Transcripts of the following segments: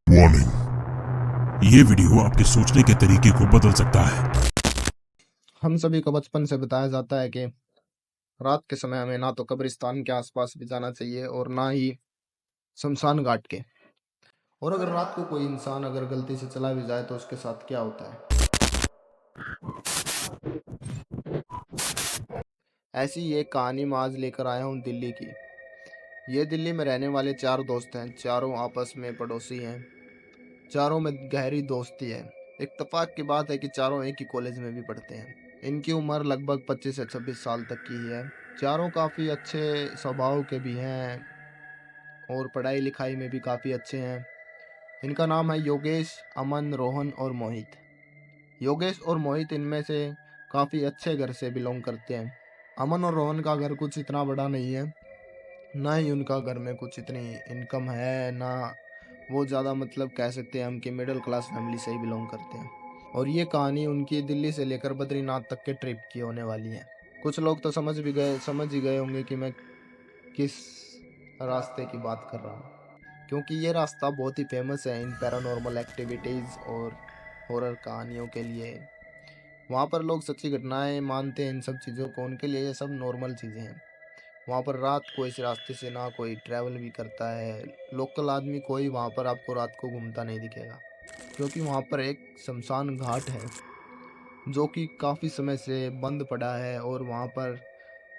Warning, ये video आपके सोचने के तरीके को बदल सकता है। हम सभी को बचपन से बताया जाता है कि रात के समय हमें ना तो कब्रिस्तान के आसपास भी जाना चाहिए और ना ही शमशान घाट के। और अगर रात को कोई इंसान अगर गलती से चला भी जाए तो उसके साथ क्या होता है। ऐसी ही एक कहानी मैं आज लेकर आया हूँ दिल्ली की। ये दिल्ली में रहने वाले चार दोस्त हैं, चारों आपस में पड़ोसी हैं, चारों में गहरी दोस्ती है। इत्तेफाक की बात है कि चारों एक ही कॉलेज में भी पढ़ते हैं। इनकी उम्र लगभग 25 से 26 साल तक की ही है। चारों काफ़ी अच्छे स्वभाव के भी हैं और पढ़ाई लिखाई में भी काफ़ी अच्छे हैं। इनका नाम है योगेश, अमन, रोहन और मोहित। योगेश और मोहित इनमें से काफ़ी अच्छे घर से बिलोंग करते हैं। अमन और रोहन का घर कुछ इतना बड़ा नहीं है, ना ही उनका घर में कुछ इतनी इनकम है, ना वो ज़्यादा मतलब कह सकते हैं हम कि मिडिल क्लास फैमिली से ही बिलोंग करते हैं। और ये कहानी उनकी दिल्ली से लेकर बद्रीनाथ तक के ट्रिप की होने वाली है। कुछ लोग तो समझ ही गए होंगे कि मैं किस रास्ते की बात कर रहा हूँ, क्योंकि ये रास्ता बहुत ही फेमस है इन पैरानॉर्मल एक्टिविटीज़ और हॉरर कहानियों के लिए। वहाँ पर लोग सच्ची घटनाएं मानते हैं इन सब चीज़ों को, उनके लिए ये सब नॉर्मल चीज़ें हैं। वहाँ पर रात को इस रास्ते से ना कोई ट्रैवल भी करता है, लोकल आदमी कोई वहाँ पर आपको रात को घूमता नहीं दिखेगा, क्योंकि वहाँ पर एक शमशान घाट है जो कि काफ़ी समय से बंद पड़ा है। और वहाँ पर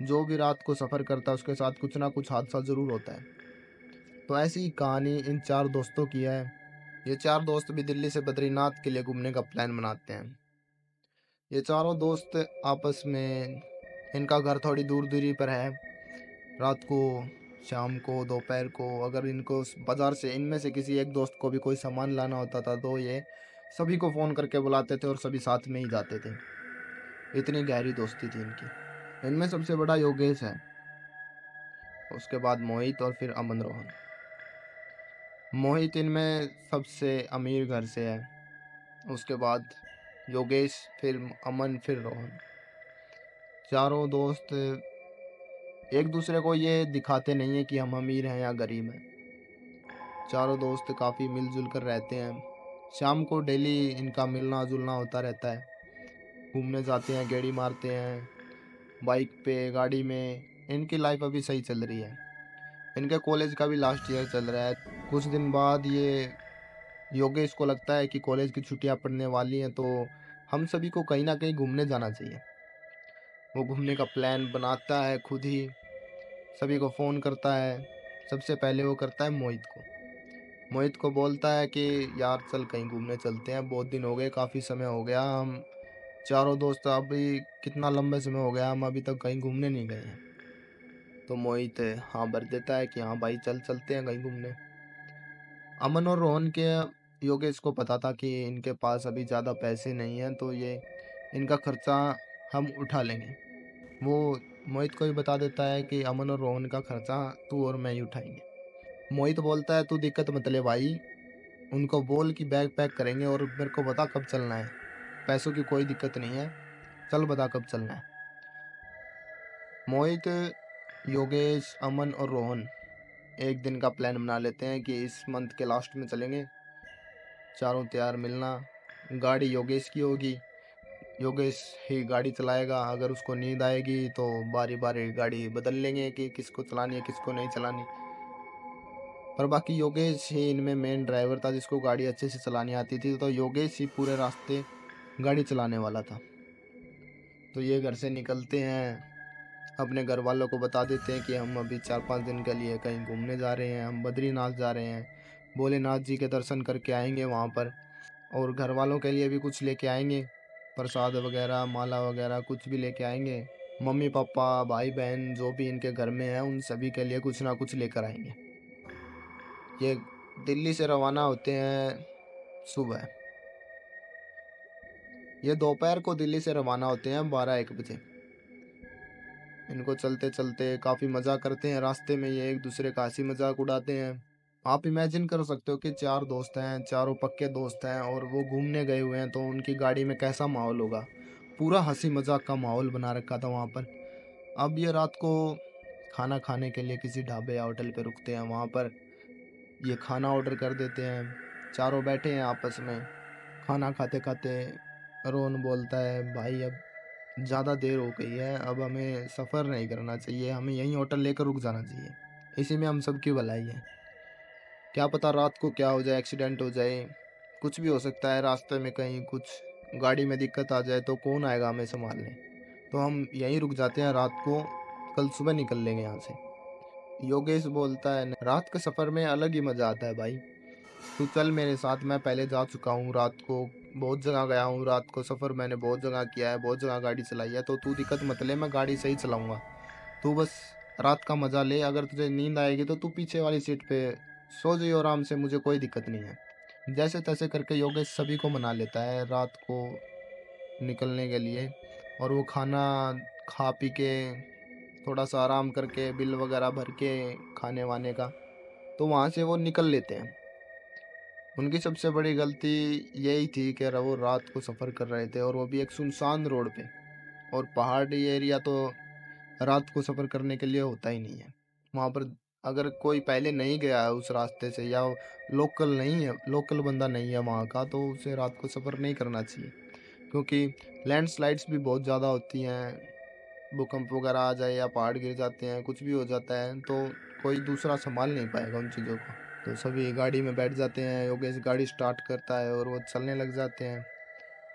जो भी रात को सफ़र करता है उसके साथ कुछ ना कुछ हादसा ज़रूर होता है। तो ऐसी ही कहानी इन चार दोस्तों की है। ये चार दोस्त भी दिल्ली से बद्रीनाथ के लिए घूमने का प्लान बनाते हैं। ये चारों दोस्त आपस में, इनका घर थोड़ी दूर दूरी पर है। रात को, शाम को, दोपहर को अगर इनको बाज़ार से इनमें से किसी एक दोस्त को भी कोई सामान लाना होता था तो ये सभी को फ़ोन करके बुलाते थे और सभी साथ में ही जाते थे। इतनी गहरी दोस्ती थी इनकी। इनमें सबसे बड़ा योगेश है, उसके बाद मोहित और फिर अमन, रोहन। मोहित इनमें सबसे अमीर घर से है, उसके बाद योगेश, फिर अमन, फिर रोहन। चारों दोस्त एक दूसरे को ये दिखाते नहीं है कि हम अमीर हैं या गरीब हैं। चारों दोस्त काफ़ी मिलजुल कर रहते हैं। शाम को डेली इनका मिलना जुलना होता रहता है। घूमने जाते हैं, गेड़ी मारते हैं, बाइक पे, गाड़ी में। इनकी लाइफ अभी सही चल रही है। इनके कॉलेज का भी लास्ट ईयर चल रहा है। कुछ दिन बाद ये योगेश को लगता है कि कॉलेज की छुट्टियां पड़ने वाली हैं, तो हम सभी को कहीं ना कहीं घूमने जाना चाहिए। वो घूमने का प्लान बनाता है खुद ही, सभी को फ़ोन करता है। सबसे पहले वो करता है मोहित को। मोहित को बोलता है कि यार चल कहीं घूमने चलते हैं, बहुत दिन हो गए, काफ़ी समय हो गया, हम चारों दोस्त अभी कितना लंबे समय हो गया हम अभी तक कहीं घूमने नहीं गए हैं। तो मोहित हाँ भर देता है कि हाँ भाई चल चलते हैं कहीं घूमने। अमन और रोहन के योगेश को पता था कि इनके पास अभी ज़्यादा पैसे नहीं हैं, तो ये इनका खर्चा हम उठा लेंगे। वो मोहित को भी बता देता है कि अमन और रोहन का खर्चा तू और मैं ही उठाएंगे। मोहित बोलता है तू दिक्कत मत ले भाई, उनको बोल कि बैग पैक करेंगे और मेरे को बता कब चलना है। पैसों की कोई दिक्कत नहीं है, चल बता कब चलना है। मोहित, योगेश, अमन और रोहन एक दिन का प्लान बना लेते हैं कि इस मंथ के लास्ट में चलेंगे। चारों तैयार मिलना। गाड़ी योगेश की होगी, योगेश ही गाड़ी चलाएगा। अगर उसको नींद आएगी तो बारी बारी गाड़ी बदल लेंगे कि किसको चलानी है किसको नहीं चलानी। पर बाकी योगेश ही इनमें मेन ड्राइवर था जिसको गाड़ी अच्छे से चलानी आती थी, तो योगेश ही पूरे रास्ते गाड़ी चलाने वाला था। तो ये घर से निकलते हैं, अपने घर वालों को बता देते हैं कि हम अभी 4-5 दिन के लिए कहीं घूमने जा रहे हैं, हम बद्रीनाथ जा रहे हैं, भोलेनाथ जी के दर्शन करके आएंगे वहाँ पर। और घर वालों के लिए भी कुछ लेके आएंगे, प्रसाद वगैरह, माला वगैरह कुछ भी लेके आएंगे। मम्मी पापा, भाई बहन जो भी इनके घर में हैं उन सभी के लिए कुछ ना कुछ लेकर आएंगे। ये दिल्ली से रवाना होते हैं सुबह। ये दोपहर को दिल्ली से रवाना होते हैं 12-1 बजे। इनको चलते चलते काफ़ी मज़ा करते हैं रास्ते में, ये एक दूसरे का हंसी मजाक उड़ाते हैं। आप इमेजिन कर सकते हो कि चार दोस्त हैं, चारों पक्के दोस्त हैं और वो घूमने गए हुए हैं, तो उनकी गाड़ी में कैसा माहौल होगा। पूरा हंसी मजाक का माहौल बना रखा था वहाँ पर। अब ये रात को खाना खाने के लिए किसी ढाबे या होटल पे रुकते हैं। वहाँ पर ये खाना ऑर्डर कर देते हैं। चारों बैठे हैं आपस में खाना खाते खाते। रोहन बोलता है, भाई अब ज़्यादा देर हो गई है, अब हमें सफ़र नहीं करना चाहिए, हमें यहीं होटल लेकर रुक जाना चाहिए। इसी में हम सबकी भलाई है। क्या पता रात को क्या हो जाए, एक्सीडेंट हो जाए, कुछ भी हो सकता है। रास्ते में कहीं कुछ गाड़ी में दिक्कत आ जाए तो कौन आएगा हमें संभालने। तो हम यहीं रुक जाते हैं रात को, कल सुबह निकल लेंगे यहाँ से। योगेश बोलता है, रात के सफ़र में अलग ही मज़ा आता है भाई, तू चल मेरे साथ, मैं पहले जा चुका हूँ रात को, बहुत जगह गया हूँ रात को सफ़र, मैंने बहुत जगह किया है, बहुत जगह गाड़ी चलाई है, तो तू दिक्कत मत ले, मैं गाड़ी सही चलाऊँगा। तू बस रात का मज़ा ले, अगर तुझे नींद आएगी तो तू पीछे वाली सीट पे सो जाइए आराम से, मुझे कोई दिक्कत नहीं है। जैसे तैसे करके योगेश सभी को मना लेता है रात को निकलने के लिए। और वो खाना खा पी के थोड़ा सा आराम करके बिल वगैरह भर के खाने वाने का, तो वहाँ से वो निकल लेते हैं। उनकी सबसे बड़ी गलती यही थी कि वो रात को सफ़र कर रहे थे और वो भी एक सुनसान रोड पे। और पहाड़ी एरिया तो रात को सफ़र करने के लिए होता ही नहीं है। वहाँ पर अगर कोई पहले नहीं गया है उस रास्ते से, या लोकल नहीं है, लोकल बंदा नहीं है वहाँ का, तो उसे रात को सफ़र नहीं करना चाहिए। क्योंकि लैंडस्लाइड्स भी बहुत ज़्यादा होती हैं, भूकंप वगैरह आ जाए या पहाड़ गिर जाते हैं, कुछ भी हो जाता है, तो कोई दूसरा संभाल नहीं पाएगा उन चीज़ों को। तो सभी गाड़ी में बैठ जाते हैं, योगेश गाड़ी स्टार्ट करता है और वो चलने लग जाते हैं।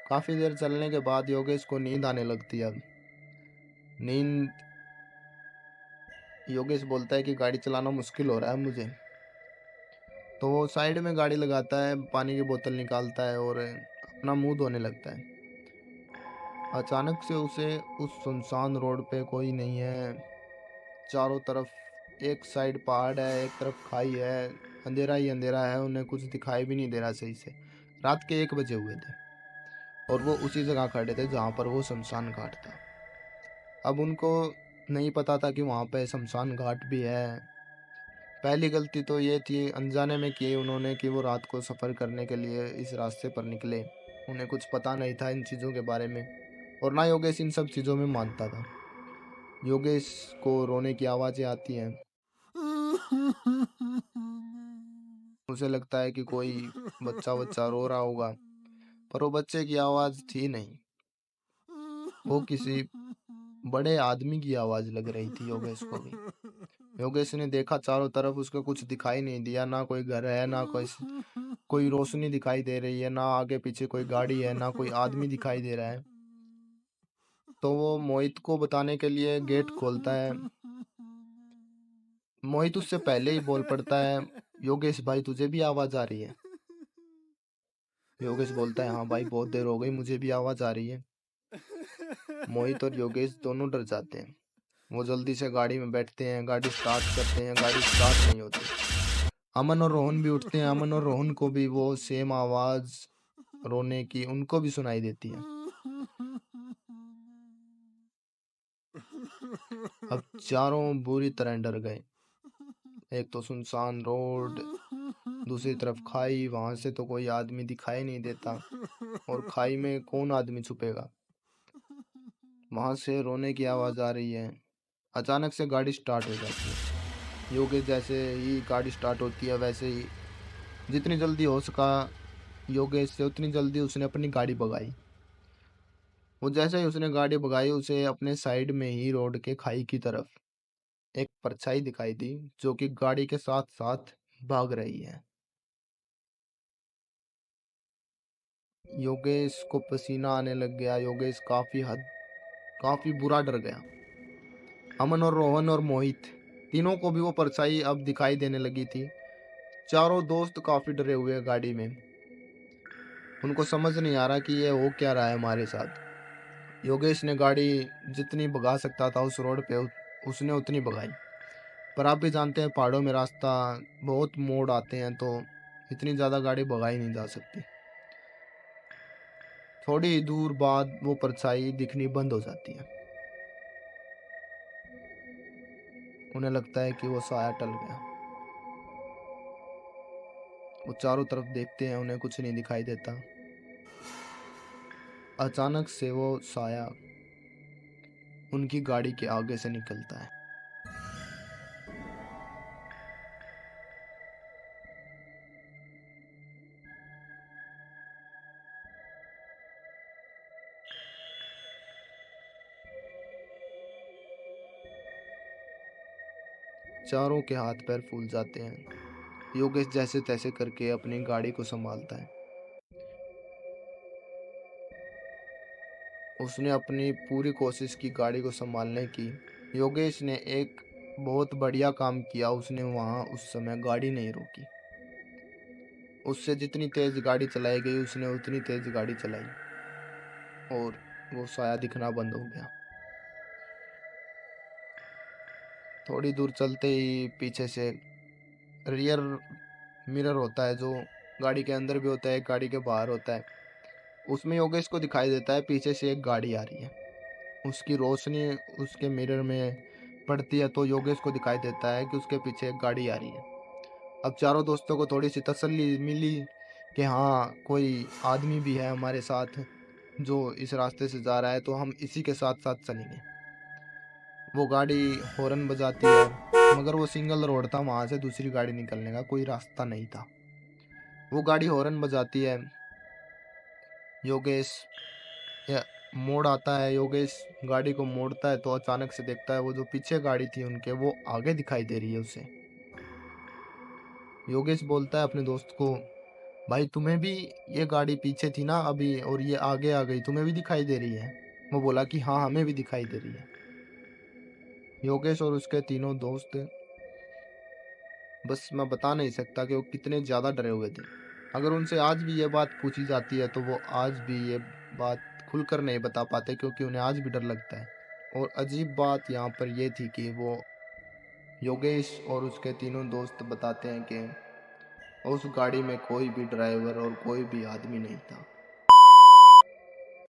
काफ़ी देर चलने के बाद योगेश को नींद आने लगती है। अब नींद, योगेश बोलता है कि गाड़ी चलाना मुश्किल हो रहा है मुझे। तो वो साइड में गाड़ी लगाता है, पानी की बोतल निकालता है और अपना मुंह धोने लगता है। अचानक से उसे उस सुनसान रोड पे कोई नहीं है, चारों तरफ एक साइड पहाड़ है, एक तरफ खाई है, अंधेरा ही अंधेरा है, उन्हें कुछ दिखाई भी नहीं दे रहा सही से। रात के 1 बजे हुए थे और वो उसी जगह खड़े थे जहाँ पर वो शमशान घाट था। अब उनको नहीं पता था कि वहाँ पे शमशान घाट भी है। पहली गलती तो ये थी अनजाने में की उन्होंने कि वो रात को सफ़र करने के लिए इस रास्ते पर निकले। उन्हें कुछ पता नहीं था इन चीज़ों के बारे में, और ना योगेश इन सब चीज़ों में मानता था। योगेश को रोने की आवाज़ें आती हैं। उसे लगता है कि कोई बच्चा बच्चा रो रहा होगा, पर वो बच्चे की आवाज़ थी नहीं, वो किसी बड़े आदमी की आवाज़ लग रही थी योगेश को भी। योगेश ने देखा चारों तरफ, उसको कुछ दिखाई नहीं दिया, ना कोई घर है, ना कोई रोशनी दिखाई दे रही है, ना आगे पीछे कोई गाड़ी है, ना कोई आदमी दिखाई दे रहा है। तो वो मोहित को बताने के लिए गेट खोलता है। मोहित उससे पहले ही बोल पड़ता है, योगेश भाई तुझे भी आवाज़ आ रही है? योगेश बोलता है, हाँ भाई बहुत देर हो गई, मुझे भी आवाज़ आ रही है। मोहित और योगेश दोनों डर जाते हैं। वो जल्दी से गाड़ी में बैठते हैं, गाड़ी स्टार्ट करते हैं, गाड़ी स्टार्ट नहीं होती। अमन और रोहन भी उठते हैं। अमन और रोहन को भी वो सेम आवाज़ रोने की उनको भी सुनाई देती है। अब चारों बुरी तरह डर गए। एक तो सुनसान रोड, दूसरी तरफ खाई, वहां से तो कोई आदमी दिखाई नहीं देता, और खाई में कौन आदमी छुपेगा। वहां से रोने की आवाज़ आ रही है। अचानक से गाड़ी स्टार्ट हो जाती है। योगेश जैसे ही गाड़ी स्टार्ट होती है वैसे ही जितनी जल्दी हो सका योगेश से उतनी जल्दी उसने अपनी गाड़ी भगाई। वो जैसे ही उसने गाड़ी भगाई, उसे अपने साइड में ही रोड के खाई की तरफ एक परछाई दिखाई दी, जो कि गाड़ी के साथ साथ भाग रही है। योगेश को पसीना आने लग गया। योगेश काफी बुरा डर गया। अमन और रोहन और मोहित तीनों को भी वो परछाई अब दिखाई देने लगी थी। चारों दोस्त काफी डरे हुए हैं गाड़ी में। उनको समझ नहीं आ रहा कि ये हो क्या रहा है हमारे साथ। योगेश ने गाड़ी जितनी भगा सकता था उस रोड पे उसने उतनी भगाई। पर आप भी जानते हैं पहाड़ों में रास्ता बहुत मोड़ आते हैं, तो इतनी ज़्यादा गाड़ी भगाई नहीं जा सकती। थोड़ी ही दूर बाद वो परछाई दिखनी बंद हो जाती है। उन्हें लगता है कि वो साया टल गया। वो चारों तरफ देखते हैं, उन्हें कुछ नहीं दिखाई देता। अचानक से वो साया उनकी गाड़ी के आगे से निकलता है। चारों के हाथ पैर फूल जाते हैं। योगेश जैसे तैसे करके अपनी गाड़ी को संभालता है। उसने अपनी पूरी कोशिश की गाड़ी को संभालने की। योगेश ने एक बहुत बढ़िया काम किया, उसने वहाँ उस समय गाड़ी नहीं रोकी। उससे जितनी तेज गाड़ी चलाई गई उसने उतनी तेज गाड़ी चलाई और वो साया दिखना बंद हो गया। थोड़ी दूर चलते ही पीछे से रियर मिरर होता है, जो गाड़ी के अंदर भी होता है, एक गाड़ी के बाहर होता है। उसमें योगेश को दिखाई देता है पीछे से एक गाड़ी आ रही है। उसकी रोशनी उसके मिरर में पड़ती है तो योगेश को दिखाई देता है कि उसके पीछे एक गाड़ी आ रही है। अब चारों दोस्तों को थोड़ी सी तसल्ली मिली कि हाँ, कोई आदमी भी है हमारे साथ जो इस रास्ते से जा रहा है, तो हम इसी के साथ साथ चलेंगे। वो गाड़ी हॉर्न बजाती है, मगर वो सिंगल रोड था, वहां से दूसरी गाड़ी निकलने का कोई रास्ता नहीं था। वो गाड़ी हॉर्न बजाती है। योगेश या मोड़ आता है, योगेश गाड़ी को मोड़ता है तो अचानक से देखता है वो जो पीछे गाड़ी थी उनके, वो आगे दिखाई दे रही है उसे। योगेश बोलता है अपने दोस्त को, भाई तुम्हें भी ये गाड़ी पीछे थी ना अभी और ये आगे आ गई, तुम्हें भी दिखाई दे रही है? वो बोला कि हाँ, हमें भी दिखाई दे रही है। योगेश और उसके तीनों दोस्त, बस मैं बता नहीं सकता कि वो कितने ज़्यादा डरे हुए थे। अगर उनसे आज भी ये बात पूछी जाती है तो वो आज भी ये बात खुलकर नहीं बता पाते, क्योंकि उन्हें आज भी डर लगता है। और अजीब बात यहाँ पर यह थी कि वो योगेश और उसके तीनों दोस्त बताते हैं कि उस गाड़ी में कोई भी ड्राइवर और कोई भी आदमी नहीं था।